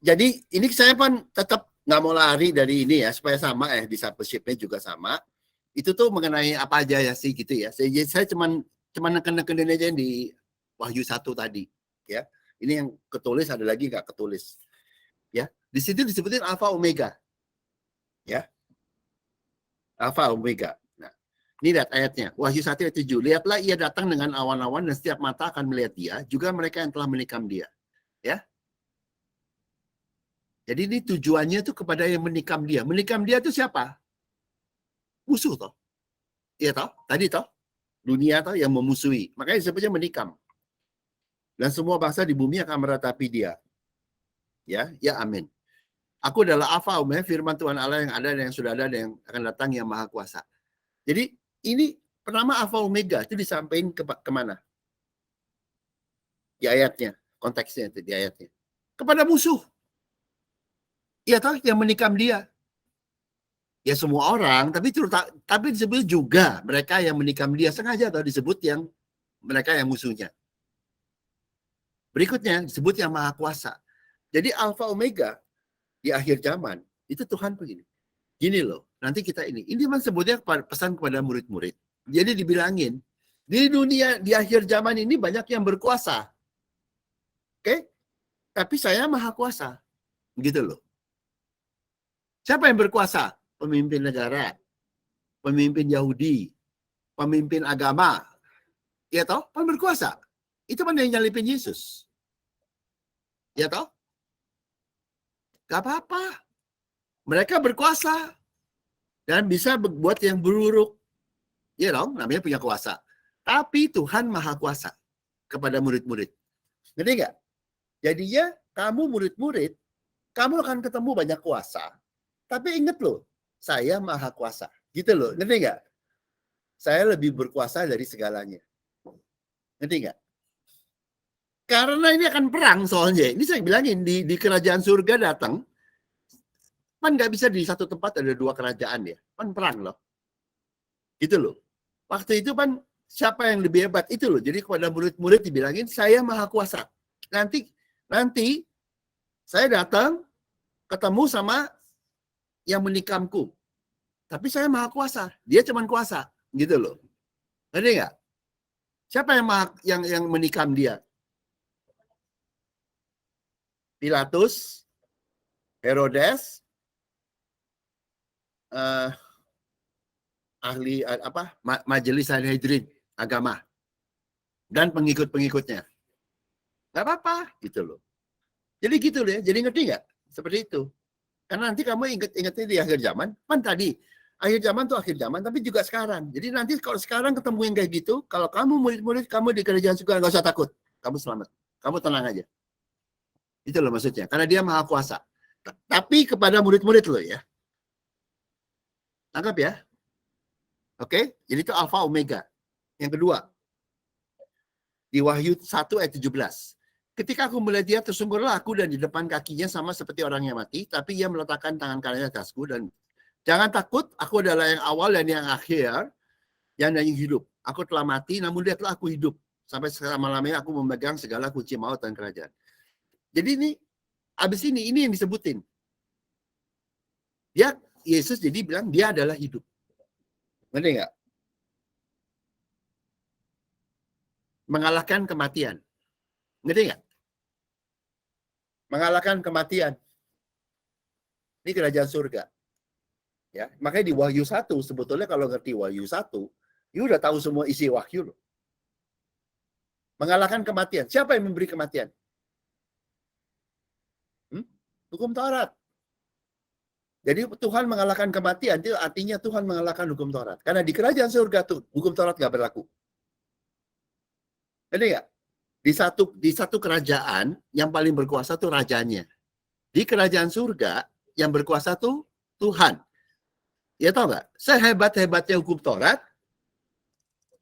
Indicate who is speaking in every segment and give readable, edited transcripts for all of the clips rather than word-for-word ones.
Speaker 1: Jadi ini saya pun tetap nggak mau lari dari ini ya, supaya sama discipleship-nya juga sama. Itu tuh mengenai apa aja ya sih gitu ya. Saya cuman neken-nekenin aja di Wahyu 1 tadi ya. Ini yang ketulis, ada lagi nggak ketulis ya. Di situ disebutin Alpha Omega ya. Alpha Omega. Nah, ini lihat ayatnya. Wahyu 1 ayat 7. Lihatlah ia datang dengan awan-awan dan setiap mata akan melihat dia, juga mereka yang telah menikam dia. Ya. Jadi ini tujuannya tuh kepada yang menikam dia. Menikam dia itu siapa? Musuh toh. Iya toh? Tadi toh? Dunia toh yang memusuhi. Makanya disebutnya menikam. Dan semua bangsa di bumi akan meratapi dia. Ya, ya amin. Aku adalah Alfa Omega, firman Tuhan Allah yang ada dan yang sudah ada dan yang akan datang, yang maha kuasa. Jadi ini pertama Alfa Omega itu disampaikan kemana? Di ayatnya, konteksnya itu di ayatnya. Kepada musuh. Iya toh, yang menikam dia. Ya semua orang, tapi disebut juga mereka yang menikam dia, sengaja atau disebut yang mereka yang musuhnya. Berikutnya disebut yang maha kuasa. Jadi Alfa Omega di akhir zaman itu Tuhan begini. Gini loh, nanti kita ini memang sebutnya pesan kepada murid-murid. Jadi dibilangin, di dunia di akhir zaman ini banyak yang berkuasa. Oke? Tapi saya maha kuasa. Gitu loh. Siapa yang berkuasa? Pemimpin negara, pemimpin Yahudi, pemimpin agama. Ya toh? Kan berkuasa. Itu kan yang nyalipin Yesus. Ya toh? Gak apa-apa. Mereka berkuasa dan bisa berbuat yang buruk. Ya dong, namanya punya kuasa. Tapi Tuhan maha kuasa kepada murid-murid. Ngerti nggak? Jadinya kamu murid-murid, kamu akan ketemu banyak kuasa. Tapi ingat loh, saya maha kuasa. Gitu loh, ngerti nggak? Saya lebih berkuasa dari segalanya. Ngerti nggak? Karena ini akan perang soalnya. Ini saya bilangin, di kerajaan surga datang, kan nggak bisa di satu tempat ada dua kerajaan ya. Kan perang loh. Gitu loh. Waktu itu kan siapa yang lebih hebat itu loh. Jadi kepada murid-murid dibilangin, saya maha kuasa. Nanti saya datang ketemu sama yang menikamku. Tapi saya maha kuasa. Dia cuma kuasa. Gitu loh. Ngerti nggak? Siapa yang menikam dia? Pilatus, Herodes, ahli majelis Sanhedrin agama dan pengikut-pengikutnya. Nggak apa-apa gitu loh. Jadi gitu loh ya. Jadi ngerti nggak? Seperti itu. Karena nanti kamu ingatnya di akhir zaman, kan tadi akhir zaman tuh akhir zaman, tapi juga sekarang. Jadi nanti kalau sekarang ketemu yang kayak gitu, kalau kamu murid-murid kamu di kerajaan surga, nggak usah takut, kamu selamat, kamu tenang aja. Itu loh maksudnya. Karena dia maha kuasa. Tapi kepada murid-murid loh ya. Tangkap ya. Oke, jadi itu Alfa Omega. Yang kedua, di Wahyu 1 ayat 17. Ketika aku melihat dia, tersungkurlah aku dan di depan kakinya sama seperti orang yang mati, tapi ia meletakkan tangan kanannya atasku dan jangan takut, aku adalah yang awal dan yang akhir, yang hidup. Aku telah mati, namun lihatlah aku hidup. Sampai selama-lamanya aku memegang segala kunci maut dan kerajaan. Jadi ini yang disebutin. Yesus jadi bilang dia adalah hidup. Ngerti nggak? Mengalahkan kematian. Ngerti nggak? Mengalahkan kematian. Ini kerajaan surga. Ya, makanya di Wahyu 1 sebetulnya kalau ngerti Wahyu 1, you udah tahu semua isi Wahyu loh. Mengalahkan kematian. Siapa yang memberi kematian? Hukum Taurat. Jadi Tuhan mengalahkan kematian, itu artinya Tuhan mengalahkan hukum Taurat. Karena di kerajaan surga tuh hukum Taurat nggak berlaku. Jadi nggak? Di satu kerajaan yang paling berkuasa tuh rajanya. Di kerajaan surga yang berkuasa tuh Tuhan. Ya tahu nggak? Sehebat-hebatnya hukum Taurat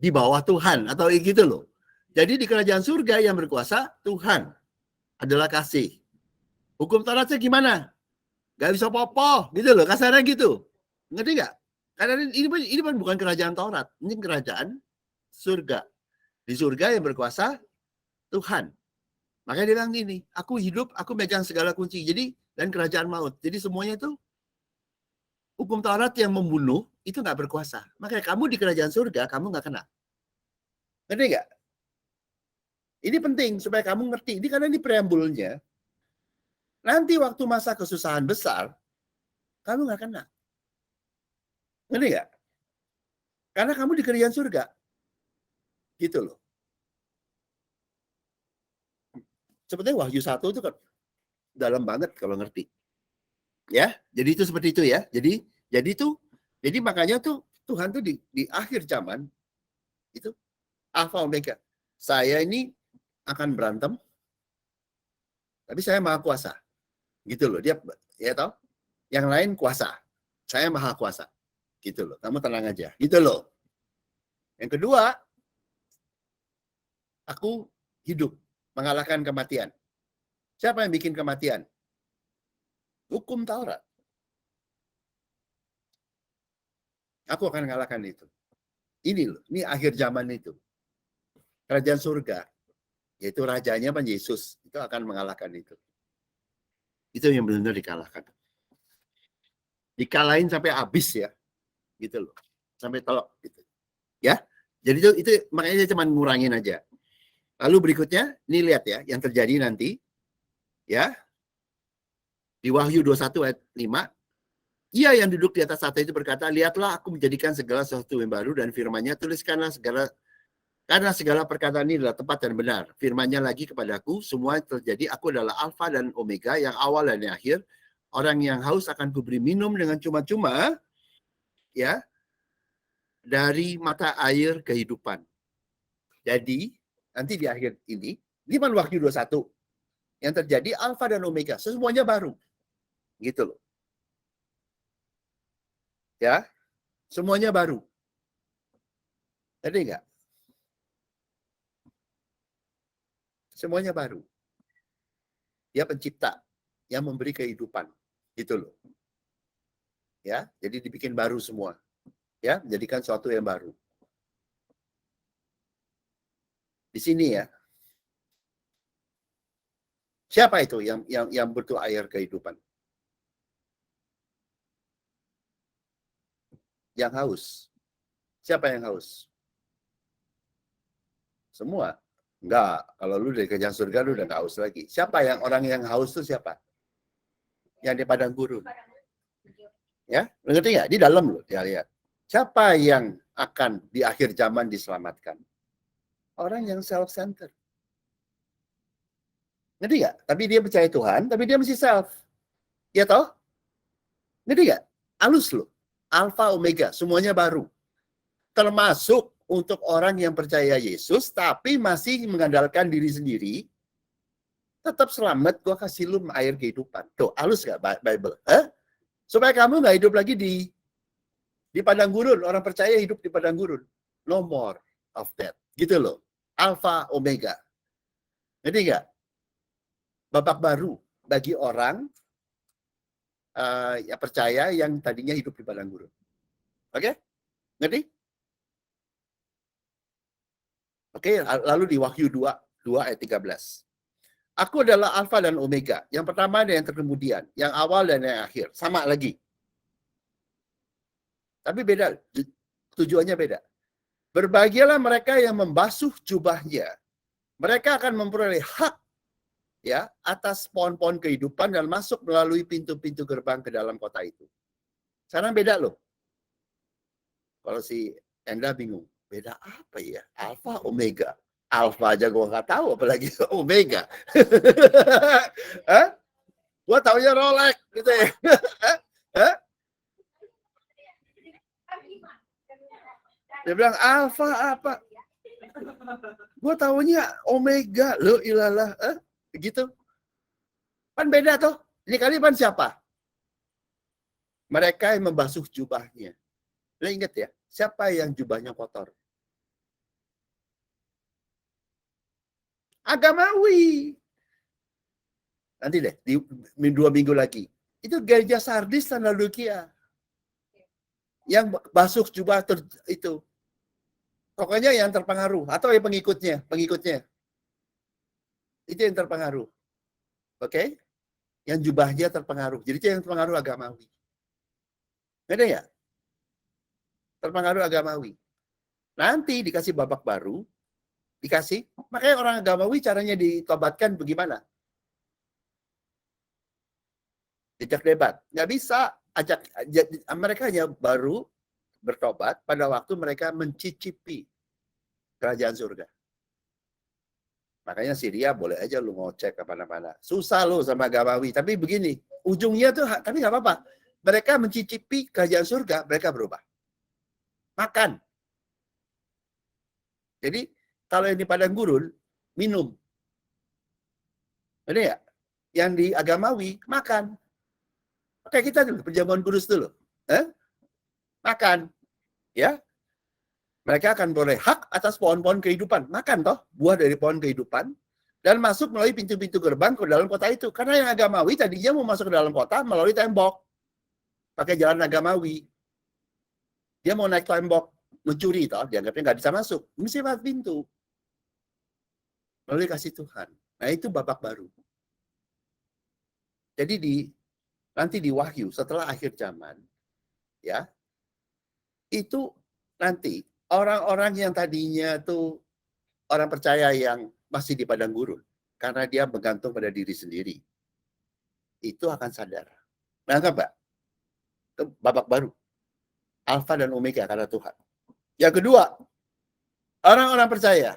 Speaker 1: di bawah Tuhan atau gitu loh. Jadi di kerajaan surga yang berkuasa Tuhan adalah kasih. Hukum Tauratnya gimana? Gak bisa popo gitu loh, kasarnya gitu. Ngerti nggak? Karena ini bukan kerajaan Taurat, ini kerajaan surga. Di surga yang berkuasa Tuhan. Makanya dia bilang gini, aku hidup, aku megang segala kunci. Jadi, dan kerajaan maut. Jadi semuanya itu, hukum Taurat yang membunuh, itu nggak berkuasa. Makanya kamu di kerajaan surga, kamu nggak kena. Ngerti nggak? Ini penting supaya kamu ngerti. Ini karena ini preambulnya. Nanti waktu masa kesusahan besar, kamu nggak kena. Ngerti nggak? Karena kamu di kerajaan surga. Gitu loh. Sebetulnya Wahyu 1 itu kan dalam banget kalau ngerti. Ya, jadi itu seperti itu ya. Jadi makanya tuh Tuhan tuh di akhir zaman itu Alpha Omega. Saya ini akan berantem, tapi saya maha kuasa. Gitu loh. Dia ya tahu, yang lain kuasa. Saya maha kuasa. Gitu loh. Kamu tenang aja. Gitu loh. Yang kedua, aku hidup mengalahkan kematian. Siapa yang bikin kematian? Hukum Taurat. Aku akan mengalahkan itu. Ini loh, ini akhir zaman itu. Kerajaan surga, yaitu rajanya Pan Yesus, itu akan mengalahkan itu. Itu yang benar-benar dikalahkan. Dikalahin sampai habis ya. Gitu loh. Sampai telok gitu. Ya. Jadi itu makanya saya cuma ngurangin aja. Lalu berikutnya, ini lihat ya, yang terjadi nanti ya. Di Wahyu 21 ayat 5, ia yang duduk di atas tahta itu berkata, lihatlah aku menjadikan segala sesuatu yang baru dan firman-Nya tuliskanlah karena segala perkataan ini adalah tepat dan benar. Firman-Nya lagi kepadaku, semua yang terjadi, aku adalah Alfa dan Omega, yang awal dan yang akhir. Orang yang haus akan kuberi minum dengan cuma-cuma, ya, dari mata air kehidupan. Jadi, nanti di akhir ini Wahyu 21, yang terjadi Alfa dan Omega, semuanya baru. Gitu loh. Ya, semuanya baru. Jadi enggak? Semuanya baru. Dia pencipta yang memberi kehidupan. Gitu loh. Ya, jadi dibikin baru semua. Ya, menjadikan sesuatu yang baru. Di sini ya. Siapa itu yang butuh air kehidupan? Yang haus. Siapa yang haus? Semua. Enggak, kalau lu dari kerajaan surga lu udah nggak haus lagi. Siapa yang orang yang haus itu siapa? Yang di padang gurun. Ya, ngerti nggak? Di dalam loh, dia lihat. Siapa yang akan di akhir zaman diselamatkan? Orang yang self-centered. Ngerti nggak? Tapi dia percaya Tuhan, tapi dia masih self. Ya toh? Ngerti nggak? Halus loh. Alpha Omega, semuanya baru. Termasuk untuk orang yang percaya Yesus, tapi masih mengandalkan diri sendiri, tetap selamat, gua kasih lu air kehidupan. Tuh, halus nggak Bible? Supaya kamu nggak hidup lagi di padang gurun. Orang percaya hidup di padang gurun. No more of that. Gitu loh. Alpha Omega. Ngerti nggak? Babak baru bagi orang yang percaya yang tadinya hidup di padang gurun. Oke? Ngerti? Oke, lalu di Wahyu 2 ayat 13. Aku adalah Alfa dan Omega, yang pertama dan yang terkemudian, yang awal dan yang akhir. Sama lagi. Tapi beda, tujuannya beda. Berbahagialah mereka yang membasuh jubahnya. Mereka akan memperoleh hak ya atas pohon-pohon kehidupan dan masuk melalui pintu-pintu gerbang ke dalam kota itu. Sekarang beda loh. Kalau si Enda bingung, beda apa ya? Alfa, Omega. Alfa aja gue nggak tahu, apalagi Omega. Gue taunya Rolex gitu ya. Dia bilang Alfa apa? Gue taunya Omega. Lo ilalah. Begitu. Kan beda tuh. Ini kali pan siapa? Mereka yang membasuh jubahnya. Lo ingat ya, siapa yang jubahnya kotor? Agamawi. Nanti deh, di 2 minggu lagi. Itu gereja Sardis dan Laodikia. Yang basuh jubah itu. Pokoknya yang terpengaruh. Atau yang pengikutnya. Itu yang terpengaruh. Oke? Yang jubahnya terpengaruh. Jadi itu yang terpengaruh agamawi. Ada ya? Terpengaruh agamawi. Nanti dikasih babak baru, dikasih. Makanya orang agamawi caranya ditobatkan bagaimana? Jejak debat. Nggak bisa. Mereka hanya baru bertobat pada waktu mereka mencicipi kerajaan surga. Makanya Syria boleh aja lu ngocek kemana-mana. Susah lu sama agamawi. Tapi begini, ujungnya tuh, tapi nggak apa-apa. Mereka mencicipi kerajaan surga, mereka berubah. Makan. Jadi, kalau yang di padang gurun, minum. Ada ya? Yang di agamawi, makan. Kayak kita dulu, perjamuan kudus dulu. Makan. Ya, mereka akan boleh hak atas pohon-pohon kehidupan. Makan toh, buah dari pohon kehidupan. Dan masuk melalui pintu-pintu gerbang ke dalam kota itu. Karena yang agamawi tadinya mau masuk ke dalam kota melalui tembok. Pakai jalan agamawi. Dia mau naik tembok, mencuri toh, dianggapnya nggak bisa masuk. Mesti lewat pintu. Melalui kasih Tuhan. Nah itu babak baru. Jadi nanti di Wahyu, setelah akhir zaman, ya, itu nanti orang-orang yang tadinya tuh orang percaya yang masih di padang gurun karena dia bergantung pada diri sendiri, itu akan sadar. Nah, Mbak, itu babak baru, Alfa dan Omega karena Tuhan. Yang kedua, orang-orang percaya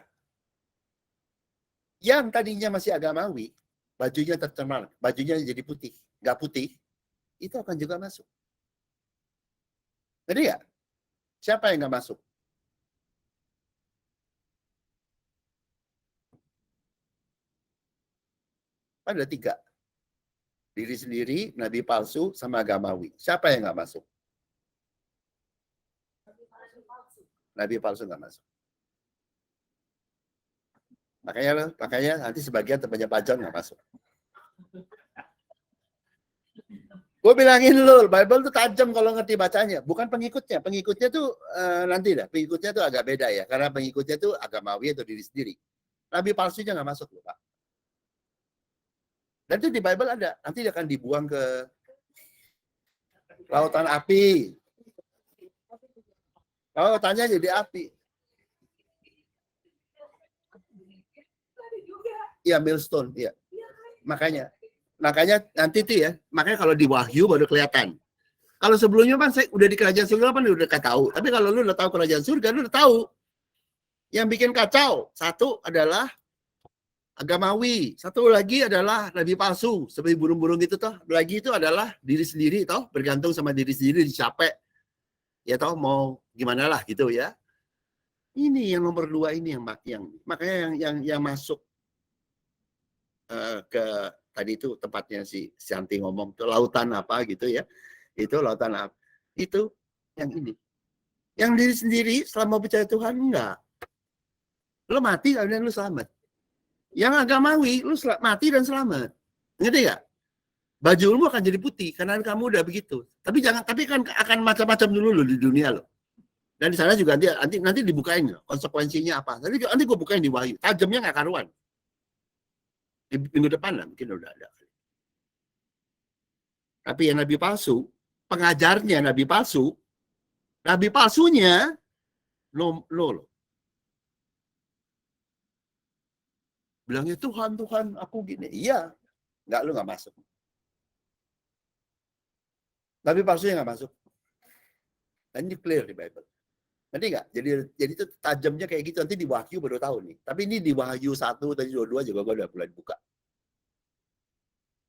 Speaker 1: yang tadinya masih agamawi, bajunya tercemar, bajunya jadi putih, nggak putih, itu akan juga masuk. Jadi ya, siapa yang nggak masuk? Ada 3. Diri sendiri, nabi palsu, sama agamawi. Siapa yang nggak masuk? Nabi palsu nggak masuk. Makanya nanti sebagian temannya Pajon nggak masuk. Gue bilangin lu, Bible tuh tajam kalau ngerti bacanya. Bukan pengikutnya. Pengikutnya tuh nanti dah. Pengikutnya tuh agak beda ya. Karena pengikutnya tuh agamawi atau diri sendiri. Nabi palsunya nggak masuk loh, Pak. Dan itu di Bible ada. Nanti dia akan dibuang ke lautan api. Lautannya jadi api. Iya, millstone. Iya. Makanya nanti tuh ya. Makanya kalau di Wahyu baru kelihatan. Kalau sebelumnya kan saya udah di kerajaan surga kan udah tahu. Tapi kalau lu udah tahu kerajaan surga, lu udah tahu. Yang bikin kacau, satu adalah agamawi, satu lagi adalah nabi palsu, seperti burung-burung itu toh. Lagi itu adalah diri sendiri toh, bergantung sama diri sendiri, dicapek. Ya toh mau gimana lah gitu ya. Ini yang nomor 2 ini yang makanya yang masuk ke tadi itu tempatnya si Santi ngomong tuh lautan apa gitu ya. Itu lautan apa? Itu yang ini. Yang diri sendiri selama percaya Tuhan enggak. Lo mati dan lo selamat. Yang agamawi lo mati dan selamat. Ngerti enggak? Baju lo akan jadi putih karena kamu udah begitu. Tapi kan akan macam-macam dulu lo di dunia lo. Dan di sana juga nanti dibukain loh, konsekuensinya apa. Nanti gue bukain di Wahyu. Tajamnya nggak karuan. Di minggu depan lah mungkin udah ada. Tapi yang nabi palsu, pengajarnya nabi palsunya lo. Bilangnya Tuhan aku gini. Iya, lu nggak masuk. Nabi palsunya nggak masuk. Dan ini clear di Bible. Nanti nggak? Jadi itu tajamnya kayak gitu. Nanti di Wahyu baru tahu nih. Tapi ini di Wahyu 1 tadi 22 juga gue udah mulai buka.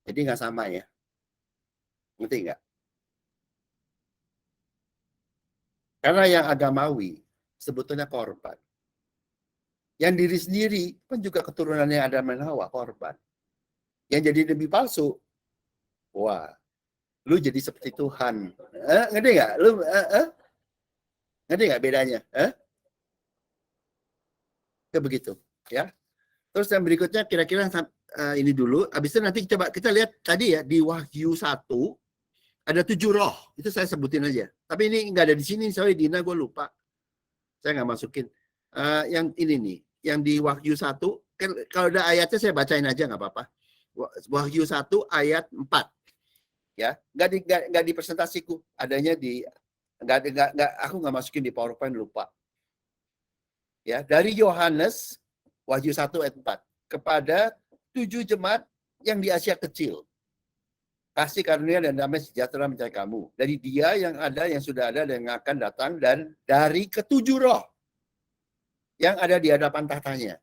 Speaker 1: Jadi nggak sama ya. Ngerti nggak? Karena yang agamawi sebetulnya korban. Yang diri sendiri pun juga keturunannya Adam dan Hawa korban. Yang jadi nabi palsu, wah, lu jadi seperti Tuhan. Ngerti nggak? Lu ngerti nggak bedanya? Itu begitu, ya. Terus yang berikutnya kira-kira ini dulu. Habis itu nanti coba kita lihat tadi ya di Wahyu 1 ada 7 roh. Itu saya sebutin aja. Tapi ini nggak ada di sini. Sorry Dina, gue lupa. Saya nggak masukin. Yang ini nih, yang di Wahyu 1 Kalau ada ayatnya saya bacain aja nggak apa-apa. Wahyu 1 ayat 4. Ya, nggak di presentasiku, adanya di aku nggak masukin di PowerPoint, lupa. Ya, dari Yohanes Wahyu 1 ayat 4 kepada 7 jemaat yang di Asia Kecil. Kasih karunia dan damai sejahtera menyertai kamu. Dari Dia yang ada, yang sudah ada, dan yang akan datang, dan dari ketujuh roh yang ada di hadapan tahtanya.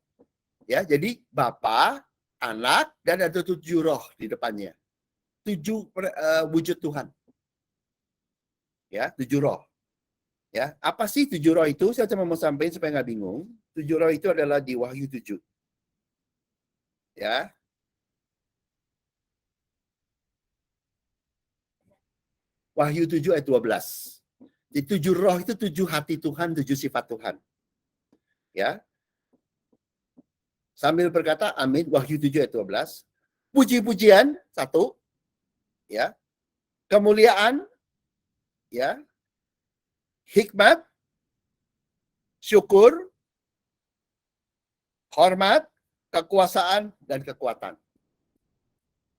Speaker 1: Ya, jadi Bapa, Anak, dan ada 7 roh di depannya. 7 wujud Tuhan. Ya, 7 roh. Ya, apa sih 7 roh itu? Saya cuma mau sampaikan supaya nggak bingung. 7 roh itu adalah di Wahyu 7. Ya. Wahyu 7 ayat 12. Di 7 roh itu 7 hati Tuhan, 7 sifat Tuhan. Ya. Sambil berkata amin, Wahyu 7 ayat 12. Puji-pujian, 1. Ya. Kemuliaan, ya. Hikmat, syukur, hormat, kekuasaan, dan kekuatan.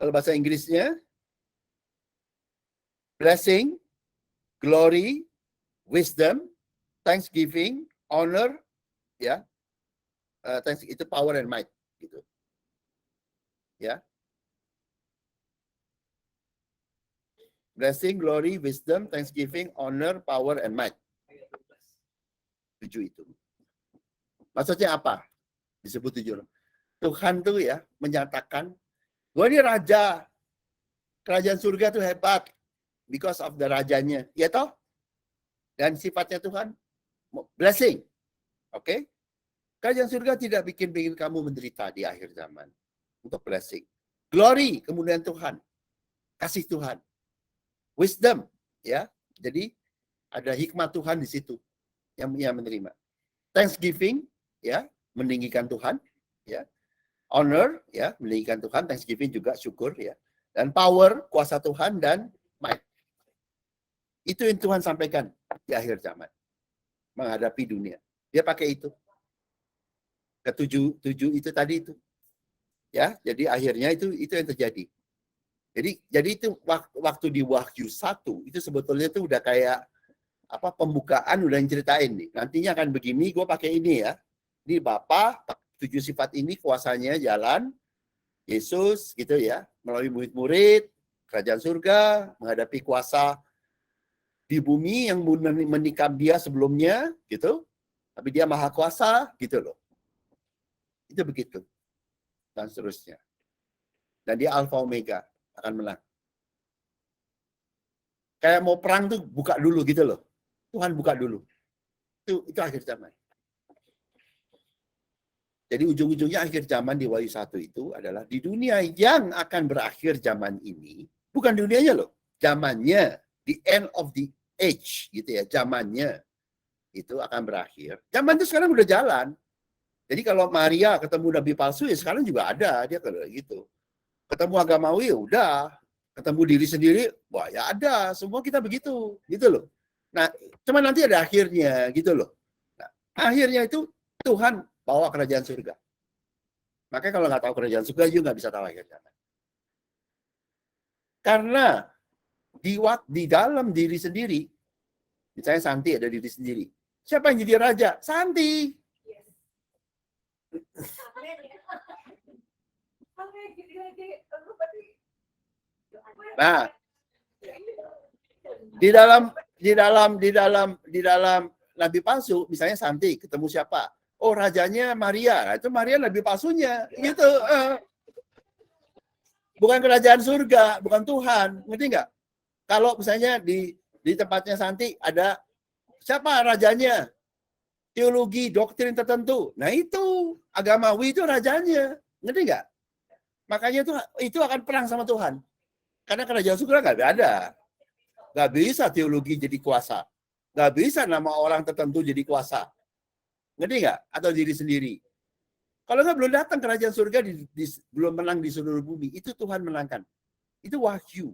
Speaker 1: Kalau bahasa Inggrisnya, blessing, glory, wisdom, thanksgiving, honor, ya, itu power and might, gitu. Ya, blessing, glory, wisdom, thanksgiving, honor, power and might. 7 itu. Maksudnya apa? Disebut 7. Tuhan tuh ya menyatakan, gue ini raja, kerajaan surga tuh hebat, because of the rajanya, ya toh? Dan sifatnya Tuhan, blessing, oke? Okay? Kerajaan surga tidak bikin kamu menderita di akhir zaman. Untuk blessing. Glory, kemuliaan Tuhan. Kasih Tuhan. Wisdom, ya. Jadi ada hikmat Tuhan di situ yang menerima. Thanksgiving, ya, meninggikan Tuhan, ya. Honor, ya, meninggikan Tuhan. Thanksgiving juga syukur, ya. Dan power, kuasa Tuhan, dan might. Itu yang Tuhan sampaikan di akhir zaman. Menghadapi dunia. Dia pakai itu. Ketujuh itu tadi itu. Ya, jadi akhirnya itu yang terjadi. Jadi itu waktu di Wahyu 1 itu sebetulnya itu udah kayak apa pembukaan udah ceritain nih. Nantinya akan begini, gue pakai ini ya. Ini Bapa, 7 sifat ini kuasanya jalan Yesus gitu ya, melalui murid-murid, kerajaan surga, menghadapi kuasa di bumi yang menikam dia sebelumnya gitu. Tapi dia maha kuasa gitu loh. Itu begitu. Dan seterusnya. Dan dia Alfa Omega akan menang. Kayak mau perang tuh buka dulu gitu loh. Tuhan buka dulu. Itu akhir zaman. Jadi ujung-ujungnya akhir zaman di Wahyu 1 itu adalah di dunia yang akan berakhir zaman ini. Bukan dunianya loh. Zamannya. The end of the age gitu ya. Zamannya itu akan berakhir. Zaman itu sekarang udah jalan. Jadi kalau Maria ketemu nabi palsu ya sekarang juga ada. Dia kayak gitu. Ketemu agamawi ya udah. Ketemu diri sendiri, wah ya ada. Semua kita begitu. Gitu loh. Nah, cuma nanti ada akhirnya gitu loh. Nah, akhirnya itu Tuhan bawa kerajaan surga. Makanya kalau nggak tahu kerajaan surga, juga nggak bisa tahu akhir zaman. Karena di dalam diri sendiri, misalnya Santi ada diri sendiri. Siapa yang jadi raja? Santi. Nah, di dalam nabi palsu, misalnya Santi ketemu siapa? Oh, rajanya Maria. Nah, itu Maria nabi palsunya, gitu. Bukan kerajaan surga, bukan Tuhan, ngerti nggak? Kalau misalnya di tempatnya Santi ada siapa rajanya? Teologi, doktrin tertentu. Nah itu agamawi itu rajanya, ngerti nggak? Makanya itu akan perang sama Tuhan. Karena kerajaan surga nggak ada. Nggak bisa teologi jadi kuasa. Nggak bisa nama orang tertentu jadi kuasa. Ngerti nggak? Atau diri sendiri. Kalau nggak belum datang kerajaan surga, belum menang di seluruh bumi. Itu Tuhan menangkan. Itu wahyu.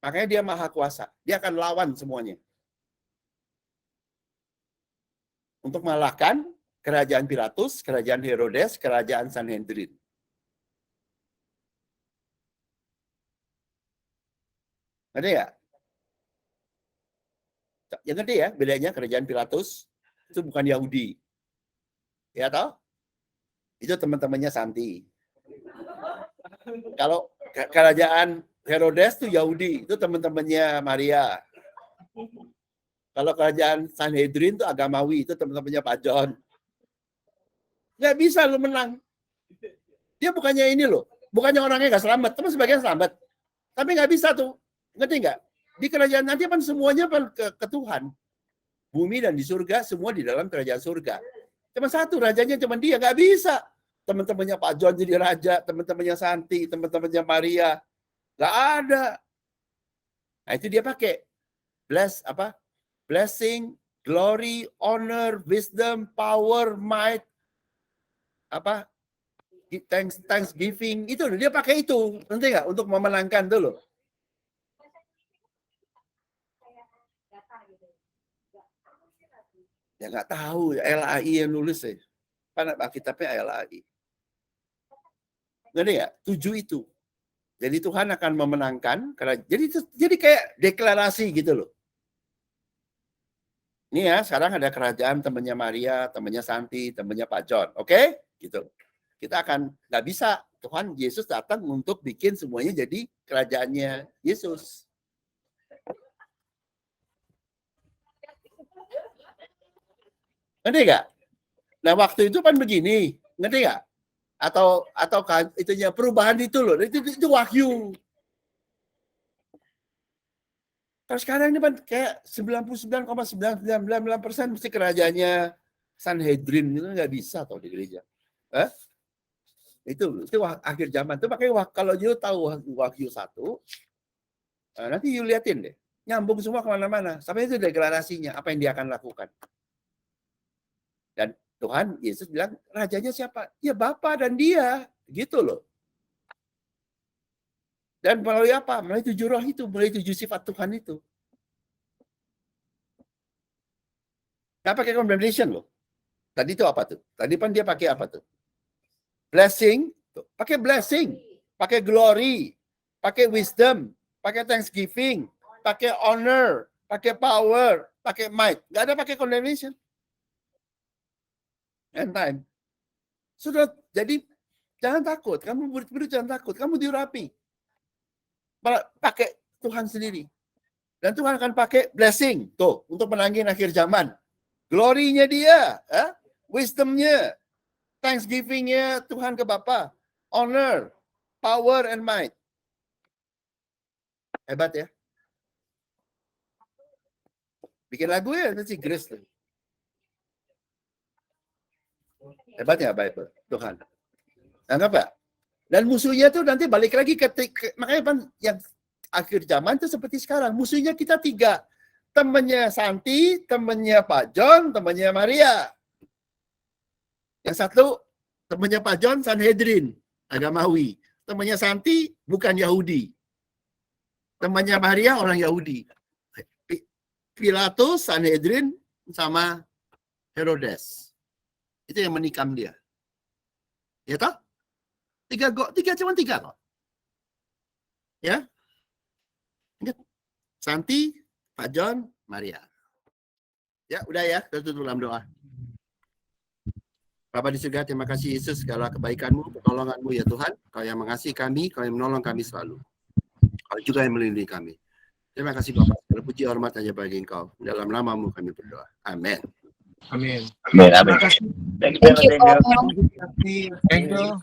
Speaker 1: Makanya dia maha kuasa. Dia akan lawan semuanya. Untuk mengalahkan kerajaan Pilatus, kerajaan Herodes, kerajaan Sanhedrin. Ngerti ya? Ya ngerti ya bedanya kerajaan Pilatus itu bukan Yahudi. Ya toh? Itu teman-temannya Santi. Kalau kerajaan Herodes itu Yahudi, itu teman-temannya Maria. Kalau kerajaan Sanhedrin itu agamawi, itu teman-temannya Pak John. Nggak bisa lu menang. Dia bukannya ini loh, bukannya orangnya nggak selamat, tapi sebagian selamat. Tapi nggak bisa tuh, ngerti nggak? Di kerajaan nanti kan semuanya ke Tuhan. Bumi dan di surga, semua di dalam kerajaan surga. Cuma satu, rajanya cuma dia, nggak bisa. Teman-temannya Pak John jadi raja, teman-temannya Santi, teman-temannya Maria. Nggak ada. Nah itu dia pakai. Blessing, glory, honor, wisdom, power, might, thanksgiving, itu dia pakai itu, nanti nggak untuk memenangkan dulu. Ya nggak tahu, LAI yang nulis ya. Kan Alkitabnya LAI. Ngerti ya? 7 itu. Jadi Tuhan akan memenangkan, jadi kayak deklarasi gitu loh. Ini ya, sekarang ada kerajaan temannya Maria, temannya Santi, temannya Pak John, oke? Gitu. Kita akan nggak bisa. Tuhan Yesus datang untuk bikin semuanya jadi kerajaannya Yesus. Ngerti nggak? Nah waktu itu kan begini, ngerti nggak? Atau kan itunya perubahan itu loh, itu wahyu. Kalau sekarang ini kan kayak 99,999% mesti kerajaannya Sanhedrin itu nggak bisa tau di gereja. Itu akhir zaman. Itu makanya kalau you tahu Wahyu 1, nanti you liatin deh. Nyambung semua kemana-mana. Sampai itu deklarasinya, apa yang dia akan lakukan. Dan Tuhan Yesus bilang, rajanya siapa? Ya Bapa dan dia. Gitu loh. Dan melalui apa? Melalui 7 roh itu, melalui 7 sifat Tuhan itu. Nggak pakai condemnation loh. Tadi itu apa tuh? Tadi kan dia pakai apa tuh? Blessing, pakai blessing, pakai glory, pakai wisdom, pakai thanksgiving, pakai honor, pakai power, pakai might. Nggak ada pakai condemnation. End time. Sudah, jadi jangan takut. Kamu murid-murid jangan takut. Kamu diurapi. Pakai Tuhan sendiri. Dan Tuhan akan pakai blessing tuh untuk menangin akhir zaman. Glory-nya dia, wisdom-nya, thanksgiving-nya Tuhan ke Bapa, honor, power and might. Hebat ya. Bikin lagu ya itu si Grace tuh. Hebat ya Bible, Tuhan. Anggap ya? Dan musuhnya tuh nanti balik lagi makanya kan yang akhir zaman tuh seperti sekarang. Musuhnya kita 3. Temannya Santi, temannya Pak John, temannya Maria. Yang satu, temannya Pak John, Sanhedrin, agamawi. Temannya Santi, bukan Yahudi. Temannya Maria, orang Yahudi. Pilatus, Sanhedrin, sama Herodes. Itu yang menikam dia. Ya toh? 3 cuma 3 kok. Ya. Ingat. Santi, Pak John, Maria. Ya, udah ya, kita tutup dalam doa. Bapa di surga, terima kasih Yesus segala kebaikan-Mu, pertolongan-Mu ya Tuhan. Kau yang mengasihi kami, Kau yang menolong kami selalu. Kau juga yang melindungi kami. Terima kasih Bapak. Segala puji hormat hanya bagi Engkau. Dalam nama-Mu kami berdoa. Amin.
Speaker 2: Amin.
Speaker 3: Amin.
Speaker 2: Terima kasih.
Speaker 3: Thank you.
Speaker 2: Thank you.